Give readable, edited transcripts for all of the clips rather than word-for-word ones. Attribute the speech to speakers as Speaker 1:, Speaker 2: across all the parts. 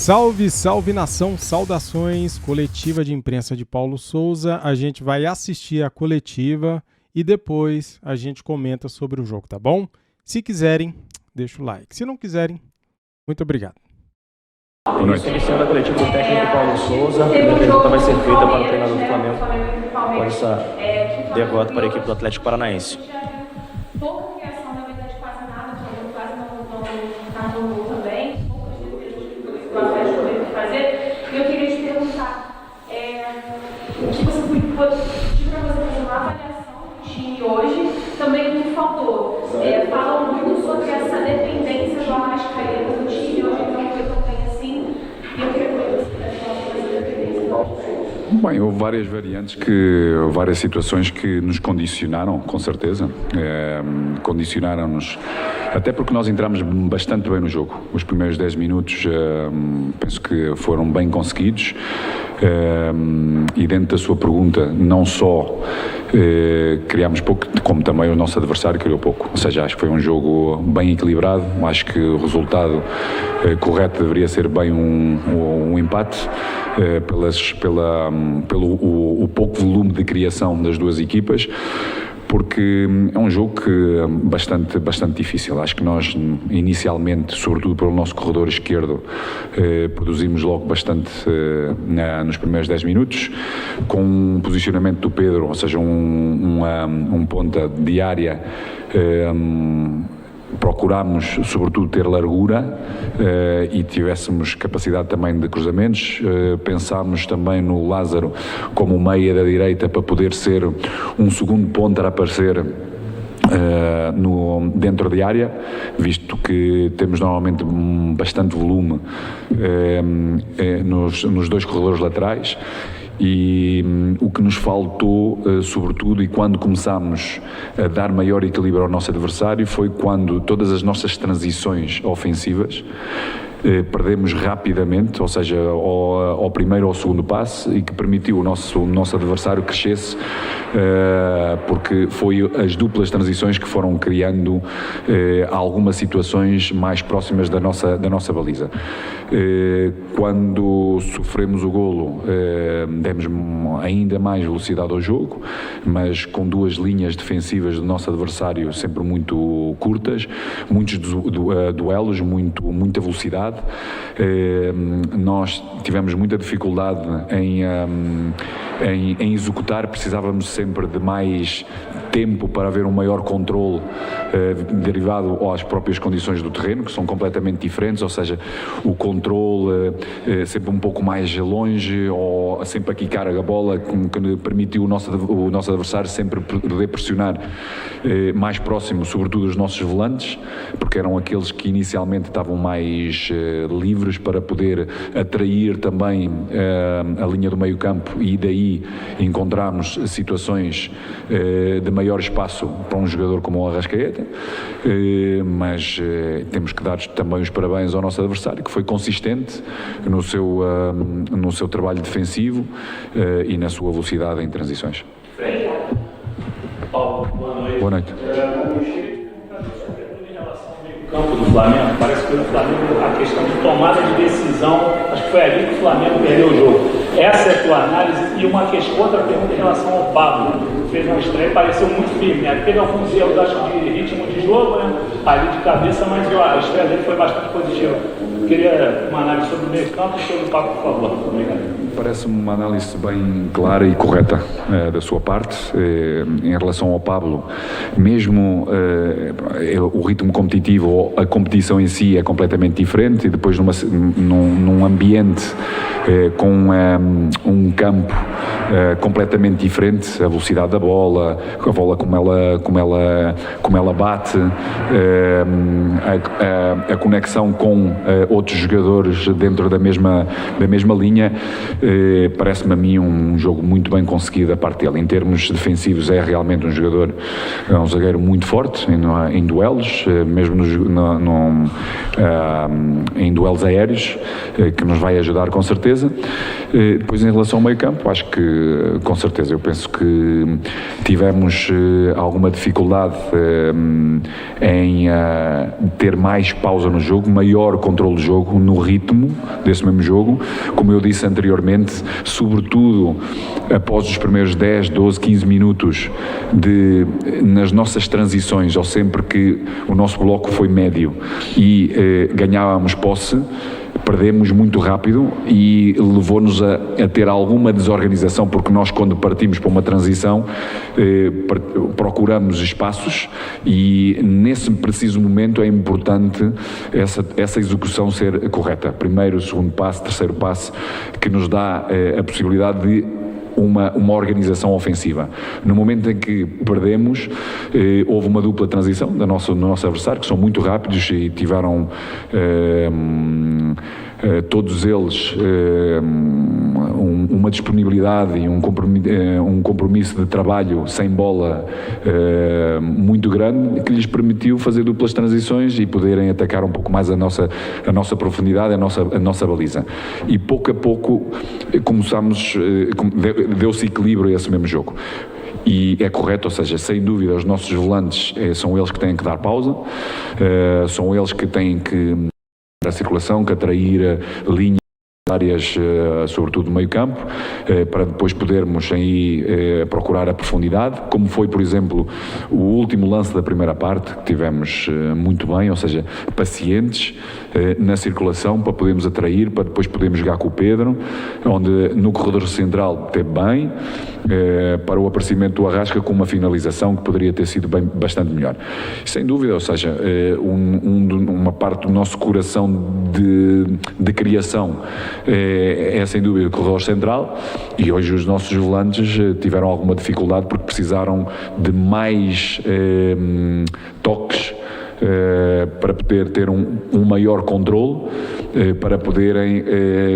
Speaker 1: Salve, salve nação, saudações, coletiva de imprensa de Paulo Souza. A gente vai assistir a coletiva e depois a gente comenta sobre o jogo, tá bom? Se quiserem, deixa o like. Se não quiserem, muito obrigado.
Speaker 2: Iniciando a coletiva do técnico Paulo Souza, a primeira pergunta vai ser feita para o treinador do Flamengo com essa derrota para a equipe do Atlético Paranaense.
Speaker 3: Pouca criação, na verdade, quase nada, o Flamengo quase não gol também, poucas defesas que o Atlético teve que fazer. E eu queria te perguntar, o que você pediu para você fazer uma avaliação do time hoje, também o que faltou. Falam muito sobre essa dependência do Arrascaeta do time, hoje não foi tão bem assim, e eu queria que você pudesse falar sobre essa dependência do Arrascaeta.
Speaker 4: Bem, houve várias situações que nos condicionaram, com certeza. Condicionaram-nos, até porque nós entramos bastante bem no jogo. Os primeiros 10 minutos penso que foram bem conseguidos. E dentro da sua pergunta, não só criámos pouco, como também o nosso adversário criou pouco. Ou seja, acho que foi um jogo bem equilibrado. Acho que o resultado correto deveria ser bem um empate, pelo pouco volume de criação das duas equipas, porque é um jogo bastante difícil. Acho que nós, inicialmente, sobretudo pelo nosso corredor esquerdo, produzimos logo bastante nos primeiros 10 minutos, com um posicionamento do Pedro, ou seja, um ponta de área. Procurámos, sobretudo, ter largura e tivéssemos capacidade também de cruzamentos. Pensámos também no Lázaro como meia da direita para poder ser um segundo ponta a aparecer dentro de área, visto que temos normalmente bastante volume nos dois corredores laterais. E o que nos faltou, sobretudo, e quando começámos a dar maior equilíbrio ao nosso adversário, foi quando todas as nossas transições ofensivas perdemos rapidamente, ou seja, ao primeiro ou ao segundo passe, e que permitiu o nosso adversário crescesse, porque foi as duplas transições que foram criando algumas situações mais próximas da nossa baliza. Quando sofremos o golo, demos ainda mais velocidade ao jogo, mas com duas linhas defensivas do nosso adversário sempre muito curtas, muitos duelos, muita velocidade. Nós tivemos muita dificuldade em executar, precisávamos sempre de mais tempo para haver um maior controle derivado às próprias condições do terreno, que são completamente diferentes, ou seja, o controle sempre um pouco mais longe, ou sempre a quicar a bola, que permitiu o nosso adversário sempre poder pressionar mais próximo, sobretudo os nossos volantes, porque eram aqueles que inicialmente estavam mais livres para poder atrair também a linha do meio campo, e daí encontramos situações de maior espaço para um jogador como o Arrascaeta, mas temos que dar também os parabéns ao nosso adversário, que foi consistente no seu trabalho defensivo e na sua velocidade em transições.
Speaker 5: Paulo, boa noite. Campo do Flamengo, parece que o Flamengo, a questão de tomada de decisão, acho que foi ali que o Flamengo perdeu o jogo. Essa é a tua análise. E outra pergunta em relação ao Pablo, fez uma estreia e pareceu muito firme, né? Teve alguns erros, acho que de ritmo de jogo, né? Ali de cabeça, mas a estreia dele foi bastante positiva. Queria uma análise sobre o meio campo e sobre o Pablo, por favor. Obrigado.
Speaker 4: Parece-me uma análise bem clara e correta da sua parte. Em relação ao Pablo, mesmo o ritmo competitivo ou a competição em si é completamente diferente, e depois num ambiente com um campo completamente diferente, a velocidade da bola, a bola como ela bate, a conexão com outros jogadores dentro da mesma linha, parece-me a mim um jogo muito bem conseguido da parte dele. Em termos defensivos, é realmente um zagueiro muito forte em duelos, mesmo em duelos aéreos, que nos vai ajudar com certeza. Depois, em relação ao meio-campo, acho que, com certeza, eu penso que tivemos alguma dificuldade em ter mais pausa no jogo, maior controle do jogo, no ritmo desse mesmo jogo, como eu disse anteriormente, sobretudo após os primeiros 10, 12, 15 minutos nas nossas transições, ou sempre que o nosso bloco foi médio e ganhávamos posse, perdemos muito rápido e levou-nos a ter alguma desorganização, porque nós, quando partimos para uma transição, procuramos espaços e nesse preciso momento é importante essa execução ser correta. Primeiro, segundo passo, terceiro passo, que nos dá a possibilidade de uma organização ofensiva. No momento em que perdemos, houve uma dupla transição do nosso adversário, que são muito rápidos e tiveram todos eles uma disponibilidade e um compromisso de trabalho sem bola muito grande, que lhes permitiu fazer duplas transições e poderem atacar um pouco mais a nossa profundidade, a nossa baliza. E pouco a pouco começámos, deu-se equilíbrio a esse mesmo jogo. E é correto, ou seja, sem dúvida os nossos volantes são eles que têm que dar pausa, são eles que têm que a circulação, que atrair linhas áreas, sobretudo do meio campo, para depois podermos aí procurar a profundidade, como foi, por exemplo, o último lance da primeira parte, que tivemos muito bem, ou seja, pacientes na circulação, para podermos atrair, para depois podermos jogar com o Pedro, onde no corredor central teve bem, para o aparecimento do Arrasca com uma finalização que poderia ter sido bastante melhor. Sem dúvida, ou seja, uma parte do nosso coração de criação é sem dúvida o corredor central, e hoje os nossos volantes tiveram alguma dificuldade porque precisaram de mais toques para poder ter um maior controle, para poderem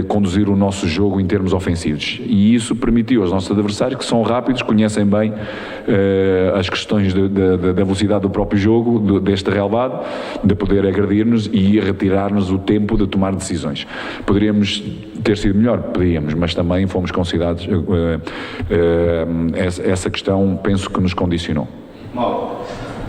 Speaker 4: conduzir o nosso jogo em termos ofensivos. E isso permitiu aos nossos adversários, que são rápidos, conhecem bem as questões da velocidade do próprio jogo, deste relevado, de poder agredir-nos e retirar-nos o tempo de tomar decisões. Poderíamos ter sido melhor? Podíamos, mas também fomos considerados, essa questão penso que nos condicionou.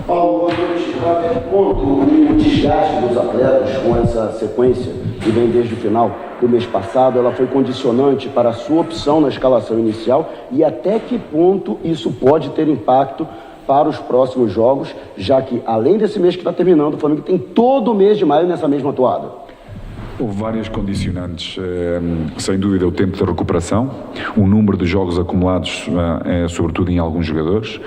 Speaker 6: Paulo, até que ponto o desgaste dos atletas com essa sequência que vem desde o final do mês passado, ela foi condicionante para a sua opção na escalação inicial, e até que ponto isso pode ter impacto para os próximos jogos, já que além desse mês que está terminando, o Flamengo tem todo o mês de maio nessa mesma toada?
Speaker 4: Houve várias condicionantes, sem dúvida o tempo de recuperação, o número de jogos acumulados, sobretudo em alguns jogadores.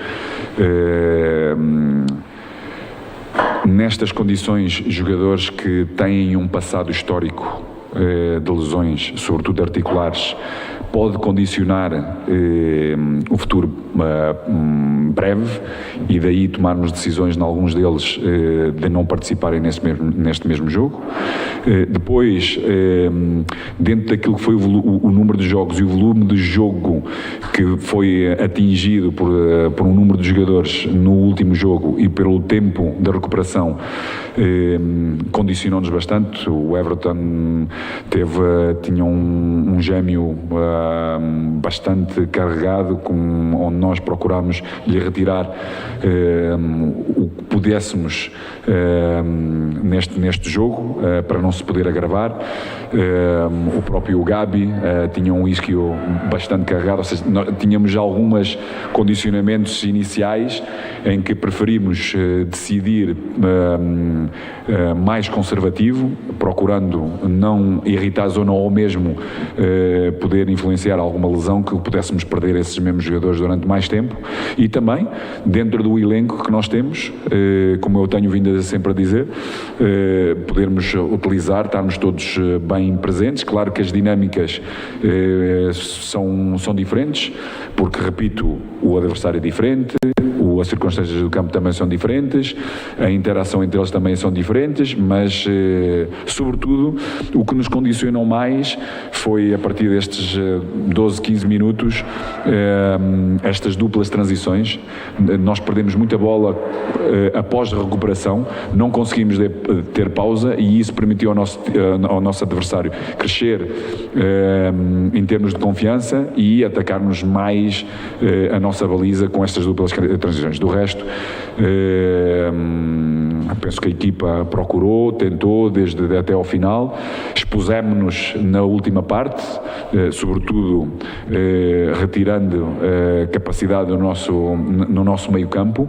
Speaker 4: Nestas condições, jogadores que têm um passado histórico de lesões, sobretudo articulares, pode condicionar o futuro breve, e daí tomarmos decisões em alguns deles de não participarem neste mesmo jogo. Depois, dentro daquilo que foi o número de jogos e o volume de jogo que foi atingido por um número de jogadores no último jogo e pelo tempo da recuperação, condicionou-nos bastante. O Everton tinha um gêmeo bastante carregado, onde nós procurámos lhe retirar o que pudéssemos neste jogo, para não se poder agravar. O próprio Gabi tinha um isquio bastante carregado, ou seja, tínhamos alguns condicionamentos iniciais em que preferimos decidir mais conservativo, procurando não irritar a zona, ou mesmo poder influenciar alguma lesão que pudéssemos perder esses mesmos jogadores durante mais tempo. E também, dentro do elenco que nós temos, como eu tenho vindo sempre a dizer, podermos utilizar, estarmos todos bem presentes. Claro que as dinâmicas são diferentes, porque, repito, o adversário é diferente, o as circunstâncias do campo também são diferentes, a interação entre eles também são diferentes, mas sobretudo o que nos condicionou mais foi a partir destes 12, 15 minutos estas duplas transições. Nós perdemos muita bola após a recuperação, não conseguimos ter pausa e isso permitiu ao nosso adversário crescer em termos de confiança e atacar-nos mais a nossa baliza com estas duplas transições. Do resto, penso que a equipa procurou, tentou desde até ao final, expusemos-nos na última parte, sobretudo retirando capacidade no nosso meio campo,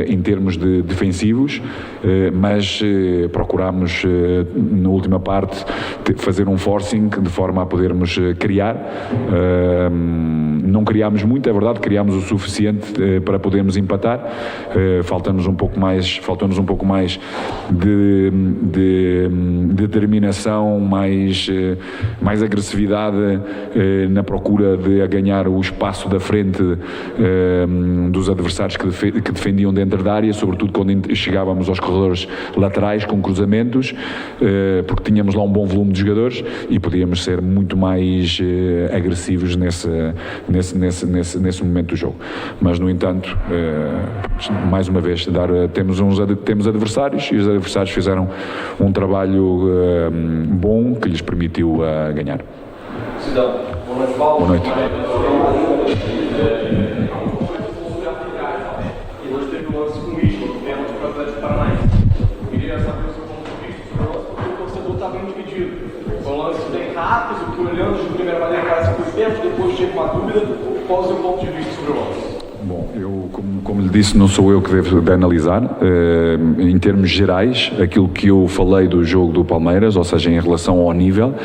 Speaker 4: em termos de defensivos, mas procurámos na última parte fazer um forcing de forma a podermos criar. Não criámos muito, é verdade, criámos o suficiente para podermos empatar. Faltou-nos um pouco mais de determinação, mais agressividade na procura de ganhar o espaço da frente dos adversários que defendiam dentro da área, sobretudo quando chegávamos aos corredores laterais com cruzamentos, porque tínhamos lá um bom volume de jogadores e podíamos ser muito mais agressivos nesse momento do jogo. Mas, no entanto, mais uma vez, temos adversários e os adversários fizeram um trabalho bom que lhes permitiu ganhar. Boa noite.
Speaker 7: E hoje teve um lance com o Isla, do pênalti para o Atlético Paranaense. Eu queria saber o seu ponto de vista sobre o lance, porque o torcedor está bem dividido. Foi um lance bem rápido, que olhando de primeira maneira parece que foi pênalti, depois chega uma dúvida. Qual é o seu ponto de vista sobre o lance?
Speaker 4: Bom, eu, como lhe disse, não sou eu que devo de analisar. Em termos gerais, aquilo que eu falei do jogo do Palmeiras, ou seja, em relação ao nível,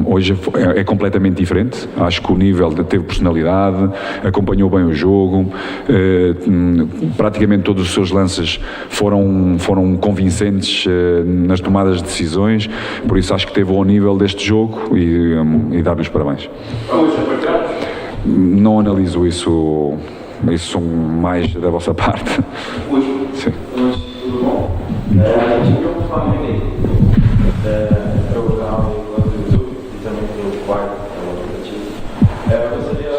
Speaker 4: hoje é completamente diferente. Acho que o nível teve personalidade, acompanhou bem o jogo, praticamente todos os seus lances foram convincentes nas tomadas de decisões, por isso acho que teve ao nível deste jogo e dar-lhe os parabéns. Não analiso isso mais da vossa parte. Sim.
Speaker 8: Tudo bom? A gente viu o Flamengo aí, pelo canal do YouTube e também pelo quarto, eu gostaria,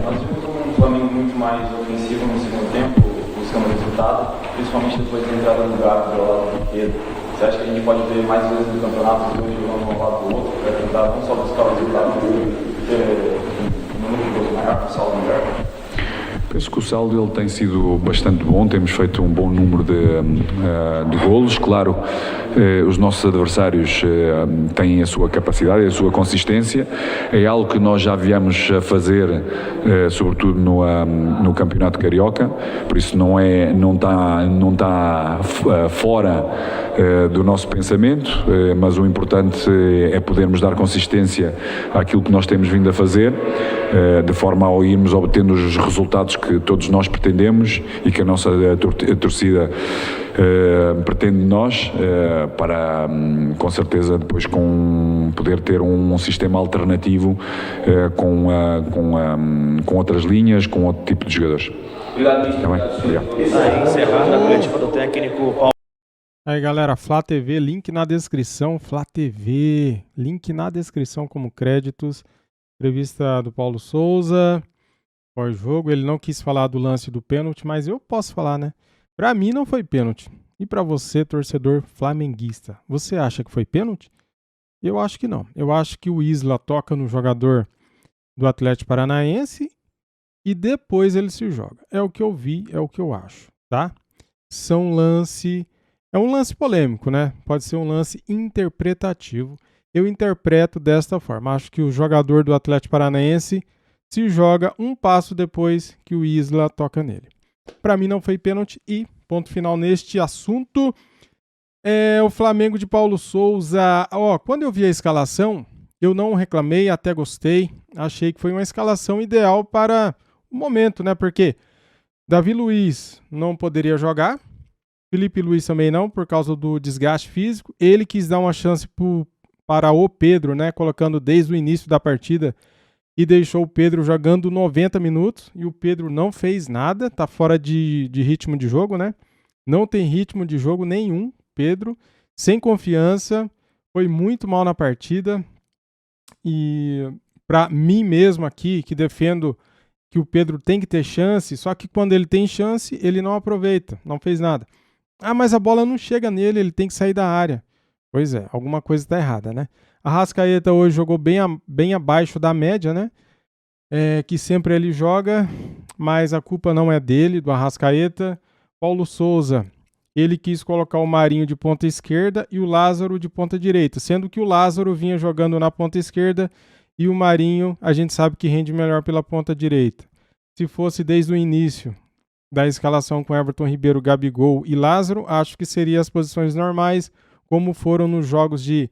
Speaker 8: nós vimos um Flamengo muito mais ofensivo no segundo tempo, buscando resultado, principalmente depois da entrada do Gato do lado do Pedro. Você acha que a gente pode ver mais vezes no campeonato, os dois jogando um lado do outro, para tentar não só buscar o resultado, mas no número de gols maior, no saldo melhor?
Speaker 4: Penso que o saldo ele tem sido bastante bom, temos feito um bom número de golos. Claro, os nossos adversários têm a sua capacidade, a sua consistência, é algo que nós já viemos a fazer, sobretudo no Campeonato Carioca, por isso não está fora do nosso pensamento, mas o importante é podermos dar consistência àquilo que nós temos vindo a fazer, de forma a irmos obtendo os resultados que todos nós pretendemos e que a nossa torcida pretende de nós, para com certeza depois poder ter um sistema alternativo com outras linhas, com outro tipo de jogadores.
Speaker 8: Obrigado.
Speaker 2: Encerrada a coletiva do técnico Paulo.
Speaker 1: Aí, galera, Flá TV, link na descrição, Flá TV, link na descrição como créditos. Entrevista do Paulo Souza, pós-jogo, ele não quis falar do lance do pênalti, mas eu posso falar, né? Pra mim não foi pênalti. E pra você, torcedor flamenguista, você acha que foi pênalti? Eu acho que não. Eu acho que o Isla toca no jogador do Atlético Paranaense e depois ele se joga. É o que eu vi, é o que eu acho, tá? É um lance polêmico, né? Pode ser um lance interpretativo. Eu interpreto desta forma. Acho que o jogador do Atlético Paranaense se joga um passo depois que o Isla toca nele. Para mim não foi pênalti e ponto final neste assunto. O Flamengo de Paulo Souza. Quando eu vi a escalação, eu não reclamei, até gostei. Achei que foi uma escalação ideal para o momento, né? Porque Davi Luiz não poderia jogar. Felipe Luiz também não, por causa do desgaste físico. Ele quis dar uma chance para o Pedro, né? Colocando desde o início da partida e deixou o Pedro jogando 90 minutos e o Pedro não fez nada, tá fora de ritmo de jogo, né? Não tem ritmo de jogo nenhum, Pedro, sem confiança, foi muito mal na partida e para mim mesmo aqui, que defendo que o Pedro tem que ter chance, só que quando ele tem chance, ele não aproveita, não fez nada. Ah, mas a bola não chega nele, ele tem que sair da área. Pois é, alguma coisa está errada, né? Arrascaeta hoje jogou bem abaixo da média, né? Que sempre ele joga, mas a culpa não é dele, do Arrascaeta. Paulo Souza, ele quis colocar o Marinho de ponta esquerda e o Lázaro de ponta direita, sendo que o Lázaro vinha jogando na ponta esquerda e o Marinho, a gente sabe que rende melhor pela ponta direita. Se fosse desde o início da escalação com Everton Ribeiro, Gabigol e Lázaro, acho que seriam as posições normais, como foram nos jogos de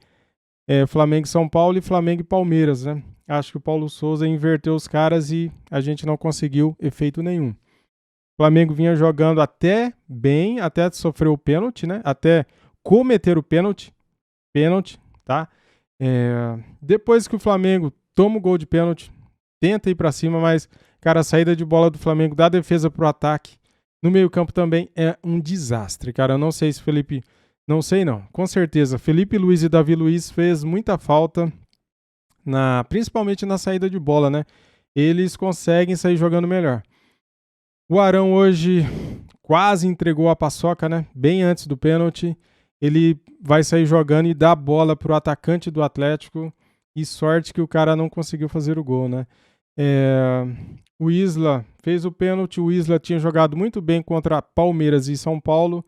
Speaker 1: Flamengo e São Paulo e Flamengo e Palmeiras, né? Acho que o Paulo Souza inverteu os caras e a gente não conseguiu efeito nenhum. O Flamengo vinha jogando até bem, até sofrer o pênalti, né? Até cometer o pênalti, tá? Depois que o Flamengo toma o gol de pênalti, tenta ir para cima, mas, cara, a saída de bola do Flamengo da defesa pro ataque, no meio-campo também é um desastre, cara. Eu não sei se Felipe... Não sei não, com certeza. Felipe Luiz e Davi Luiz fez muita falta, principalmente na saída de bola, né? Eles conseguem sair jogando melhor. O Arão hoje quase entregou a paçoca, né? Bem antes do pênalti. Ele vai sair jogando e dá a bola para o atacante do Atlético. E sorte que o cara não conseguiu fazer o gol, né? O Isla fez o pênalti. O Isla tinha jogado muito bem contra Palmeiras e São Paulo.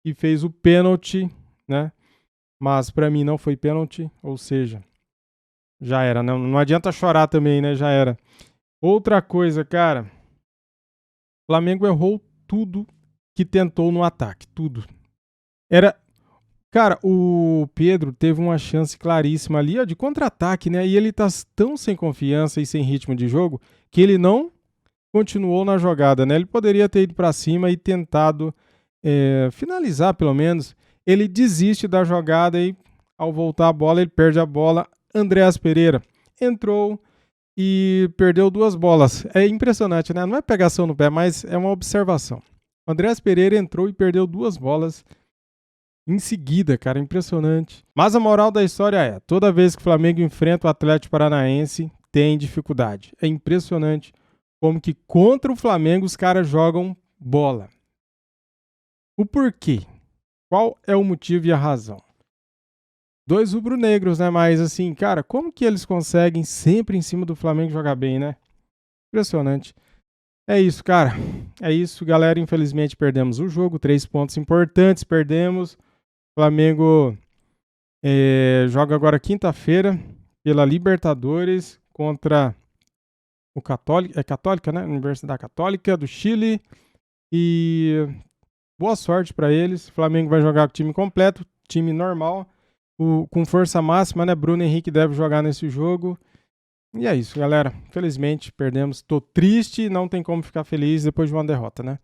Speaker 1: E fez o pênalti, né? Mas para mim não foi pênalti, ou seja, já era, né? Não adianta chorar também, né? Já era. Outra coisa, cara, o Flamengo errou tudo que tentou no ataque, tudo. Cara, o Pedro teve uma chance claríssima ali, ó, de contra-ataque, né? E ele tá tão sem confiança e sem ritmo de jogo que ele não continuou na jogada, né? Ele poderia ter ido para cima e tentado finalizar, pelo menos. Ele desiste da jogada e, ao voltar a bola, ele perde a bola. Andreas Pereira entrou e perdeu 2 bolas. É impressionante, né? Não é pegação no pé, mas é uma observação. O Andreas Pereira entrou e perdeu 2 bolas em seguida, cara, impressionante. Mas a moral da história é, toda vez que o Flamengo enfrenta o Atlético Paranaense, tem dificuldade. É impressionante como que contra o Flamengo os caras jogam bola. O porquê? Qual é o motivo e a razão? 2 rubro-negros, né? Mas assim, cara, como que eles conseguem sempre em cima do Flamengo jogar bem, né? Impressionante. É isso, cara. É isso, galera. Infelizmente perdemos o jogo. 3 pontos importantes, perdemos. O Flamengo joga agora quinta-feira pela Libertadores contra o Católica. É Católica, né? Universidade Católica do Chile. E boa sorte para eles. O Flamengo vai jogar com o time completo, time normal, com força máxima, né? Bruno Henrique deve jogar nesse jogo. E é isso, galera. Infelizmente, perdemos. Tô triste, não tem como ficar feliz depois de uma derrota, né?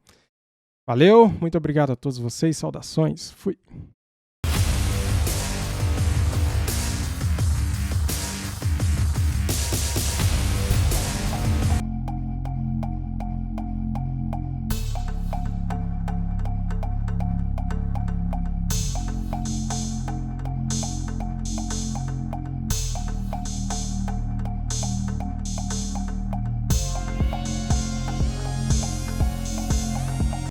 Speaker 1: Valeu, muito obrigado a todos vocês. Saudações. Fui.